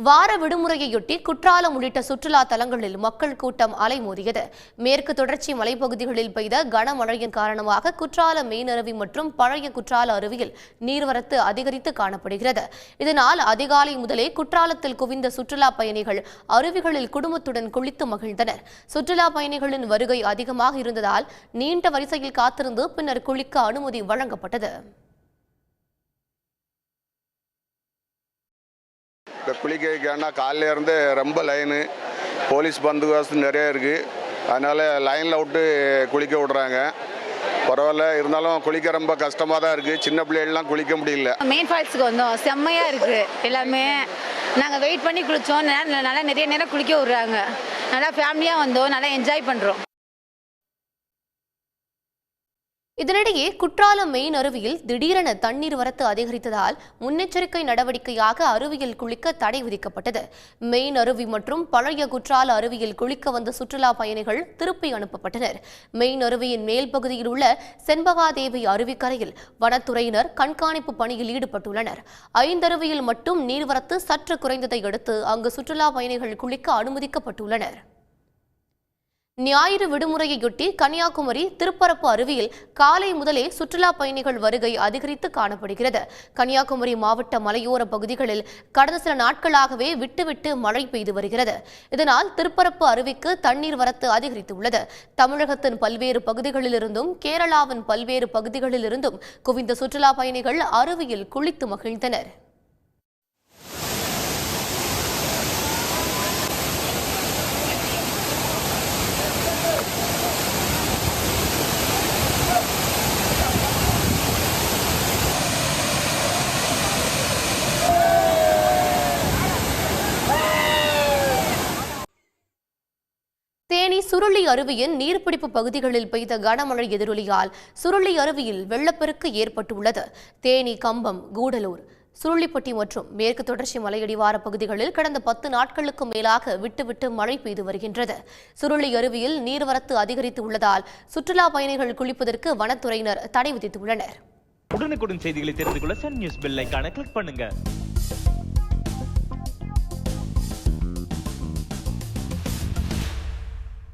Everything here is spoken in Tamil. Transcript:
வார விடுமுறையொட்டி குற்றாலம் உள்ளிட்ட சுற்றுலா தலங்களில் மக்கள் கூட்டம் அலைமோதியது. மேற்கு தொடர்ச்சி மலைப்பகுதிகளில் பெய்த கனமழையின் காரணமாக குற்றாலம் மெயினருவி மற்றும் பழைய குற்றால அருவியில் நீர்வரத்து அதிகரித்து காணப்படுகிறது. இதனால் அதிகாலை முதலே குற்றாலத்தில் குவிந்த சுற்றுலா பயணிகள் அருவிகளில் குடும்பத்துடன் குளித்து மகிழ்ந்தனர். சுற்றுலா பயணிகளின் வருகை அதிகமாக இருந்ததால் நீண்ட வரிசையில் காத்திருந்து பின்னர் குளிக்க அனுமதி வழங்கப்பட்டது. குளிக்க காலையில இருந்து ரொம்ப லைனு, போலீஸ் பந்தோபஸ்து நிறைய இருக்குது. அதனால் லைனில் விட்டு குளிக்க விடுறாங்க. பரவாயில்ல, இருந்தாலும் குளிக்க ரொம்ப கஷ்டமாக தான் இருக்குது. சின்ன பிள்ளைகள்லாம் குளிக்க முடியல. மெயின் ஃபால்ஸுக்கு வந்தோம், செம்மையாக இருக்குது. எல்லாமே நாங்கள் வெயிட் பண்ணி குளித்தோம். நல்லா நிறைய நேரம் குளிக்க விடுறாங்க. நல்லா ஃபேமிலியாக வந்தோம், நல்லா என்ஜாய் பண்ணுறோம். இதனிடையே குற்றாலம் மெயின் அருவியில் திடீரென தண்ணீர் வரத்து அதிகரித்ததால் முன்னெச்சரிக்கை நடவடிக்கையாக அருவியில் குளிக்க தடை விதிக்கப்பட்டது. மெயின் அருவி மற்றும் பழைய குற்றால அருவியில் குளிக்க வந்த சுற்றுலா பயணிகள் திருப்பி அனுப்பப்பட்டனர். மெயின் அருவியின் மேல் பகுதியில் உள்ள செண்பகாதேவி அருவிக்கரையில் வனத்துறையினர் கண்காணிப்பு பணியில் ஈடுபட்டுள்ளனர். 5 அருவியில் மட்டும் நீர்வரத்து சற்று குறைந்ததை அடுத்து அங்கு சுற்றுலா பயணிகள் குளிக்க அனுமதிக்கப்பட்டுள்ளனர். ஞாயிறு விடுமுறையொட்டி கன்னியாகுமரி திருப்பரப்பு அருவியில் காலை முதலே சுற்றுலா பயணிகள் வருகை அதிகரித்து காணப்படுகிறது. கன்னியாகுமரி மாவட்ட மலையோர பகுதிகளில் கடந்த சில நாட்களாகவே விட்டுவிட்டு மழை பெய்து வருகிறது. இதனால் திருப்பரப்பு அருவிக்கு தண்ணீர் வரத்து அதிகரித்துள்ளது. தமிழகத்தின் பல்வேறு பகுதிகளிலிருந்தும் கேரளாவின் பல்வேறு பகுதிகளிலிருந்தும் குவிந்த சுற்றுலா பயணிகள் அருவியில் குளித்து மகிழ்ந்தனர். தேனி சுருளி அருவியின் நீர்பிடிப்பு பகுதிகளில் பெய்த கனமழை எதிரொலியால் சுருளி அருவியில் வெள்ளப்பெருக்கு ஏற்பட்டுள்ளது. தேனி, கம்பம், கூடலூர், சுருளிப்பட்டி மற்றும் மேற்கு தொடர்ச்சி மலையடிவார பகுதிகளில் கடந்த 10 நாட்களுக்கு மேலாக விட்டுவிட்டு மழை பெய்து வருகின்றது. சுருளி அருவியில் நீர்வரத்து அதிகரித்து உள்ளதால் சுற்றுலா பயணிகள் குளிப்பதற்கு வனத்துறையினர் தடை விதித்துள்ளனர். உடனுக்குடன் செய்திகளை தெரிந்து கொள்ள சன் நியூஸ் பெல் ஐகானை கிளிக் பண்ணுங்க.